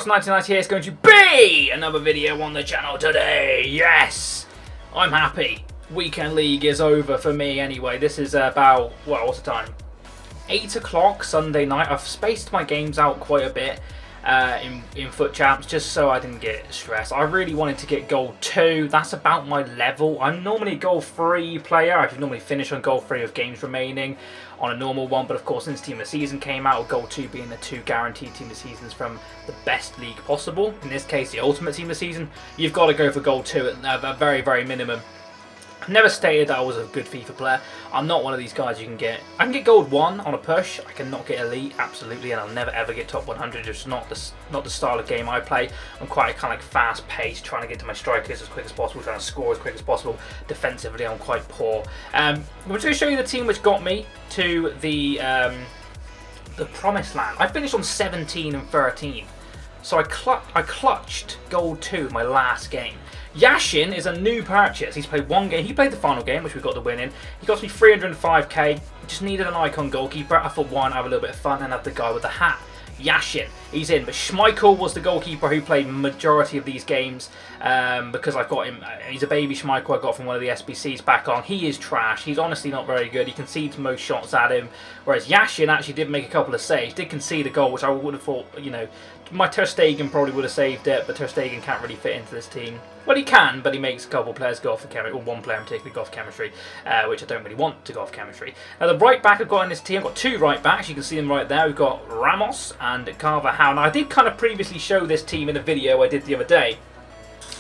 Chaos1990 here is going to be another video on the channel today. Yes, I'm happy. Weekend League is over for me anyway. This is about, well, what's the time? 8 o'clock Sunday night. I've spaced my games out quite a bit in FUT Champs just so I didn't get stressed. I really wanted to get Gold 2. That's about my level. I'm normally a Gold 3 player. I can normally finish on Gold 3 with games remaining on a normal one, but of course since Team of the Season came out, with Gold 2 being the 2 guaranteed Team of the Seasons from the best league possible, in this case the Ultimate Team of the Season, you've got to go for Gold 2 at a very, very minimum. I've never stated that I was a good FIFA player. I'm not one of these guys you can get. I can get Gold 1 on a push. I cannot get Elite, absolutely, and I'll never ever get Top 100. It's not the style of game I play. I'm quite kind of like fast paced, trying to get to my strikers as quick as possible, trying to score as quick as possible. Defensively, I'm quite poor. I'm just going to show you the team which got me to the promised land. I finished on 17 and 13, so I clutched Gold 2 my last game. Yashin is a new purchase. He's played one game. He played the final game, which we got the win in. He cost me 305k. Just needed an icon goalkeeper. I thought, why not have a little bit of fun and have the guy with the hat. Yashin, he's in. But Schmeichel was the goalkeeper who played majority of these games because I've got him. He's a baby Schmeichel I got from one of the SBCs back on. He is trash. He's honestly not very good. He concedes most shots at him. Whereas Yashin actually did make a couple of saves. Did concede a goal, which I would have thought, you know, my Ter Stegen probably would have saved it, but Ter Stegen can't really fit into this team. Well, he can, but he makes a couple of players go off for chemistry, or one player in particular go off chemistry, which I don't really want to go off chemistry. Now, the right back I've got in this team, I've got 2 right backs. You can see them right there. We've got Ramos and Carvajal. Now, I did kind of previously show this team in a video I did the other day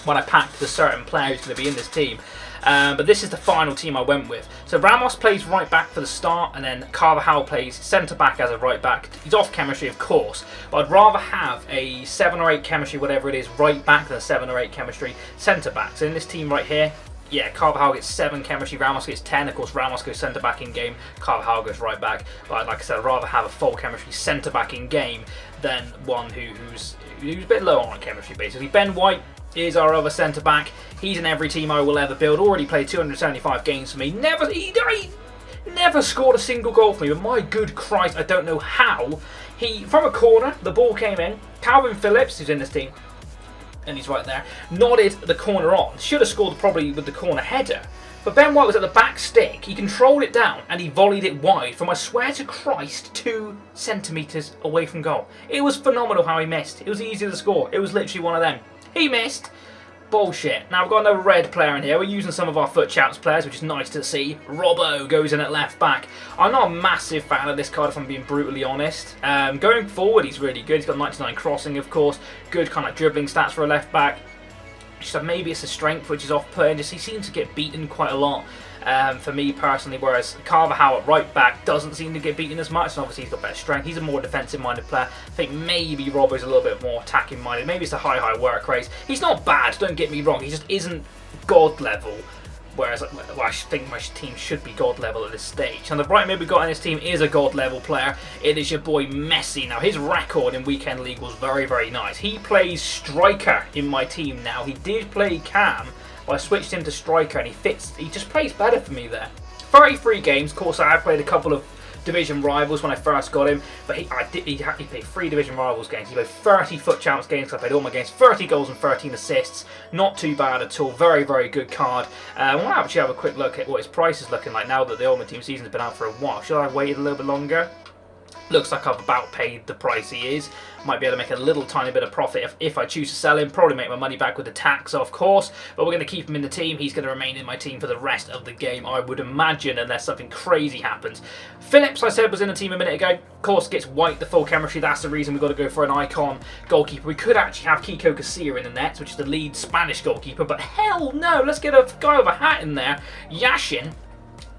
when I packed the certain player who's going to be in this team. But this is the final team I went with. So Ramos plays right back for the start, and then Carvajal plays centre back as a right back. He's off chemistry, of course, but I'd rather have a 7 or 8 chemistry, whatever it is, right back than a 7 or 8 chemistry centre back. So in this team right here, yeah, Carvajal gets 7 chemistry, Ramos gets 10. Of course, Ramos goes centre back in game, Carvajal goes right back. But like I said, I'd rather have a full chemistry centre back in game than one who's a bit low on chemistry, basically. Ben White is our other centre back. He's in every team I will ever build. Already played 275 games for me. He never scored a single goal for me. But my good Christ, I don't know how. From a corner, the ball came in. Calvin Phillips, who's in this team, and he's right there, nodded the corner on. Should have scored probably with the corner header. But Ben White was at the back stick. He controlled it down and he volleyed it wide from, I swear to Christ, 2 centimetres away from goal. It was phenomenal how he missed. It was easy to score. It was literally one of them. He missed. Bullshit. Now we've got another red player in here. We're using some of our FUT Champs players, which is nice to see. Robbo goes in at left back. I'm not a massive fan of this card, if I'm being brutally honest. Going forward, he's really good. He's got 99 crossing, of course. Good kind of dribbling stats for a left back. So maybe it's a strength which is off-putting. He seems to get beaten quite a lot for me personally, whereas Carvajal at right back doesn't seem to get beaten as much, and obviously he's got better strength. He's a more defensive-minded player. I think maybe Robbo's a little bit more attacking-minded. Maybe it's a high work rate. He's not bad, don't get me wrong. He just isn't God level, whereas well, I think my team should be God level at this stage. And the right mid we got in this team is a God level player. It is your boy Messi. Now his record in Weekend League was very, very nice. He plays striker in my team now. He did play cam, but I switched him to striker and he just plays better for me there. 33 games, of course I have played a couple of division rivals when I first got him, but he played 3 division rivals games. He played 30 FUT Champs games, so I played all my games, 30 goals and 13 assists. Not too bad at all. Very, very good card. I want to actually have a quick look at what his price is looking like now that the Ultimate Team season's been out for a while. Should I have waited a little bit longer? Looks like I've about paid the price he is. Might be able to make a little tiny bit of profit if I choose to sell him. Probably make my money back with the tax, of course. But we're going to keep him in the team. He's going to remain in my team for the rest of the game, I would imagine, unless something crazy happens. Phillips, I said, was in the team a minute ago. Of course, gets White the full chemistry. That's the reason we've got to go for an icon goalkeeper. We could actually have Kiko Casilla in the net, which is the lead Spanish goalkeeper. But hell no, let's get a guy with a hat in there. Yashin.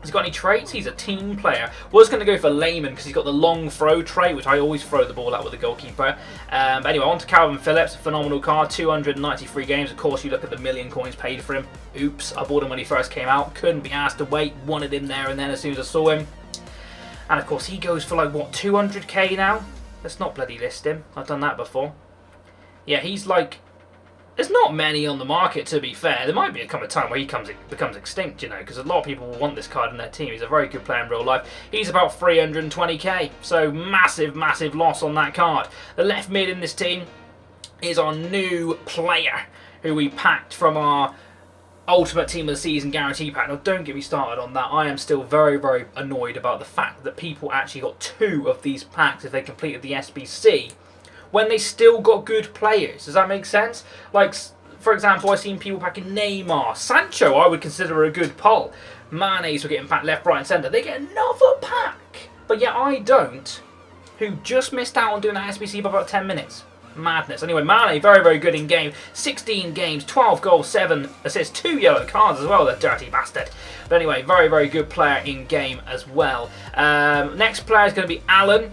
Has he got any traits? He's a team player. Was going to go for Layman because he's got the long throw trait, which I always throw the ball out with the goalkeeper. But anyway, on to Calvin Phillips. A phenomenal card. 293 games. Of course, you look at the million coins paid for him. Oops, I bought him when he first came out. Couldn't be asked to wait. Wanted him there and then as soon as I saw him. And of course, he goes for like, what, 200k now? Let's not bloody list him. I've done that before. Yeah, he's like... There's not many on the market, to be fair. There might be a time where he becomes extinct, you know, because a lot of people will want this card in their team. He's a very good player in real life. He's about 320k, so massive, massive loss on that card. The left mid in this team, is our new player who we packed from our Ultimate Team of the Season Guarantee Pack. Now, don't get me started on that. I am still very, very annoyed about the fact that people actually got 2 of these packs if they completed the SBC when they still got good players. Does that make sense? Like, for example, I've seen people packing Neymar. Sancho, I would consider a good pull. Mane's were getting packed left, right, and centre. They get another pack. But yet I don't, who just missed out on doing that SBC by about 10 minutes. Madness. Anyway, Mane, very, very good in game. 16 games, 12 goals, 7 assists, 2 yellow cards as well, the dirty bastard. But anyway, very, very good player in game as well. Next player is going to be Alan.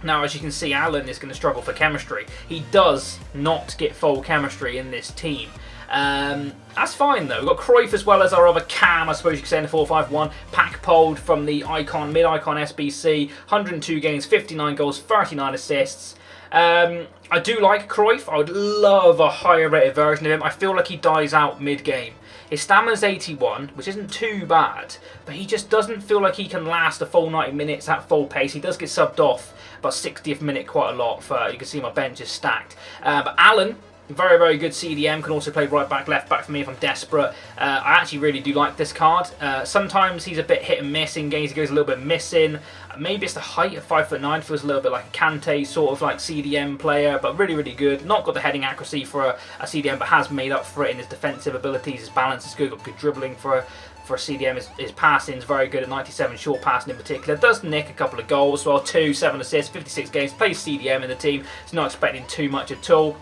Now, as you can see, Alan is going to struggle for chemistry. He does not get full chemistry in this team. That's fine though. We've got Cruyff as well as our other Cam, I suppose you could say, in the 4-5-1. Pack pulled from the Icon, mid-Icon SBC. 102 games, 59 goals, 39 assists. I do like Cruyff. I would love a higher rated version of him. I feel like he dies out mid-game. His stamina's 81, which isn't too bad, but he just doesn't feel like he can last a full 90 minutes at full pace. He does get subbed off about 60th minute quite a lot. You can see my bench is stacked. But Alan, very, very good CDM, can also play right back, left back for me if I'm desperate. I actually really do like this card. Sometimes he's a bit hit and miss in games, he goes a little bit missing. Maybe it's the height of 5'9", feels a little bit like a Kante sort of like CDM player, but really, really good. Not got the heading accuracy for a CDM, but has made up for it in his defensive abilities. His balance is good, got good dribbling for a CDM. His passing is very good at 97, short passing in particular. Does nick a couple of goals as well, 2, 7 assists, 56 games, plays CDM in the team. He's not expecting too much at all.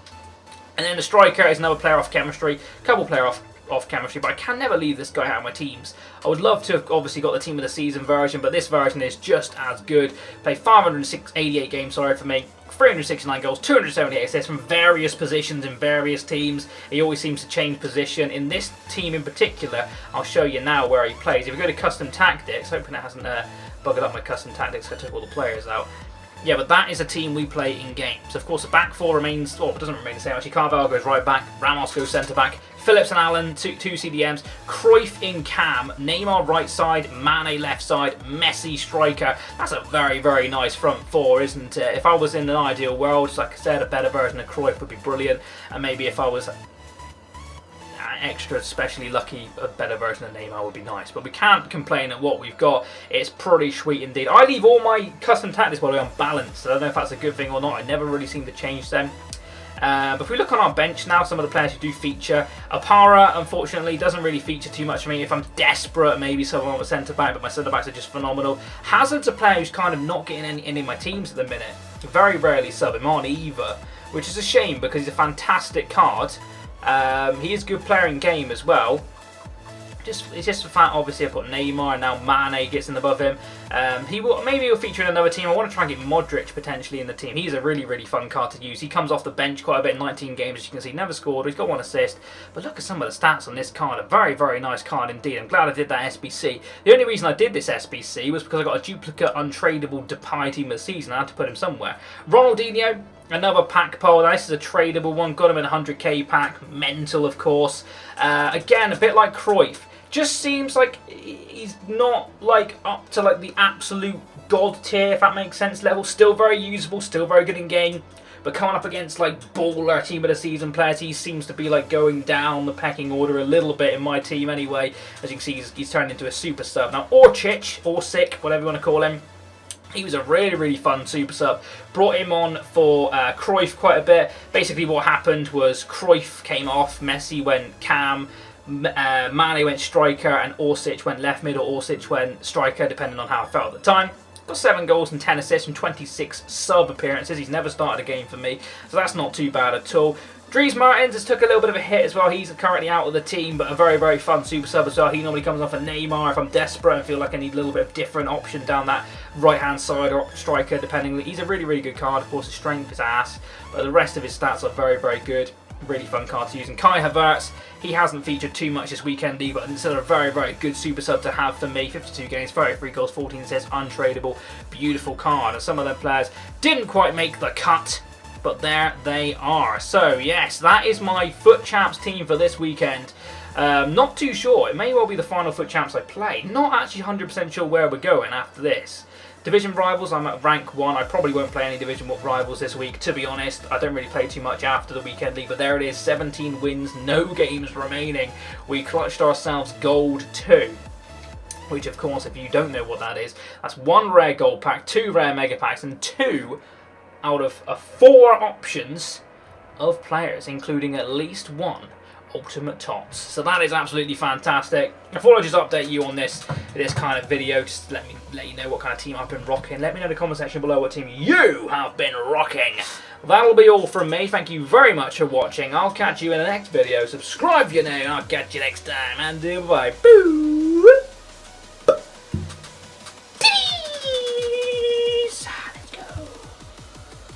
And then the striker is another player off chemistry, couple player off chemistry, but I can never leave this guy out of my teams. I would love to have obviously got the Team of the Season version, but this version is just as good. Played 588 games, sorry for me, 369 goals, 278 assists from various positions in various teams. He always seems to change position. In this team in particular, I'll show you now where he plays. If we go to Custom Tactics, hoping it hasn't buggered up my Custom Tactics, I took all the players out. Yeah, but that is a team we play in games. Of course, the back four remains, well, it doesn't remain the same actually. Carvalho goes right back, Ramos goes centre back, Phillips and Allen, two CDMs, Cruyff in cam, Neymar right side, Mane left side, Messi striker. That's a very, very nice front four, isn't it? If I was in an ideal world, like I said, a better version of Cruyff would be brilliant. And maybe if I was extra especially lucky, a better version of Neymar would be nice, but we can't complain at what we've got. It's pretty sweet indeed. I leave all my custom tactics, by the way, on balance. I don't know if that's a good thing or not. I never really seem to change them. But if we look on our bench now, some of the players who do feature, Opara unfortunately doesn't really feature too much for me. If I'm desperate, maybe someone on a centre back, but my centre backs are just phenomenal. Hazard's a player who's kind of not getting any of my teams at the minute. Very rarely sub him on either, which is a shame because he's a fantastic card. He is a good player in game as well. It's just the fact, obviously, I've got Neymar and now Mane gets in above him. Maybe he'll feature in another team. I want to try and get Modric potentially in the team. He's a really, really fun card to use. He comes off the bench quite a bit in 19 games, as you can see. Never scored. He's got 1 assist. But look at some of the stats on this card. A very, very nice card indeed. I'm glad I did that SBC. The only reason I did this SBC was because I got a duplicate untradeable Depay team of the season. I had to put him somewhere. Ronaldinho. Another pack pull. This is a tradable one. Got him in a 100k pack. Mental, of course. Again, a bit like Cruyff. Just seems like he's not like up to like the absolute god tier, if that makes sense, level. Still very usable. Still very good in game. But coming up against like baller team of the season players, he seems to be like going down the pecking order a little bit in my team anyway. As you can see, he's turned into a super sub. Now Orsic, whatever you want to call him. He was a really, really fun super sub. Brought him on for Cruyff quite a bit. Basically what happened was Cruyff came off, Messi went cam, Mane went striker, and Orsic went left mid, or Orsic went striker, depending on how I felt at the time. Got 7 goals and 10 assists from 26 sub appearances. He's never started a game for me, so that's not too bad at all. Dries Mertens has took a little bit of a hit as well. He's currently out of the team, but a very, very fun super sub as well. He normally comes off a Neymar if I'm desperate and feel like I need a little bit of different option down that right-hand side or striker, depending. He's a really, really good card. Of course, his strength is ass, but the rest of his stats are very, very good. Really fun card to use. And Kai Havertz, he hasn't featured too much this weekend either, but it's still a very, very good super sub to have for me. 52 games, 33 goals, 14 assists, untradeable, beautiful card. And some of them players didn't quite make the cut, but there they are. So yes, that is my FUT Champs team for this weekend. Not too sure. It may well be the final FUT Champs I play. Not actually 100% sure where we're going after this. Division Rivals, I'm at rank 1. I probably won't play any Division Rivals this week, to be honest. I don't really play too much after the Weekend League, but there it is. 17 wins, no games remaining. We clutched ourselves Gold 2. Which, of course, if you don't know what that is, that's 1 rare gold pack, 2 rare mega packs, and 2 out of 4 options of players, including at least 1 ultimate tops. So that is absolutely fantastic. I thought I'd just update you on this kind of video, just let you know what kind of team I've been rocking. Let me know in the comment section below what team you have been rocking. That'll be all from me. Thank you very much for watching. I'll catch you in the next video. Subscribe if you're new, and I'll catch you next time. And bye. Boo!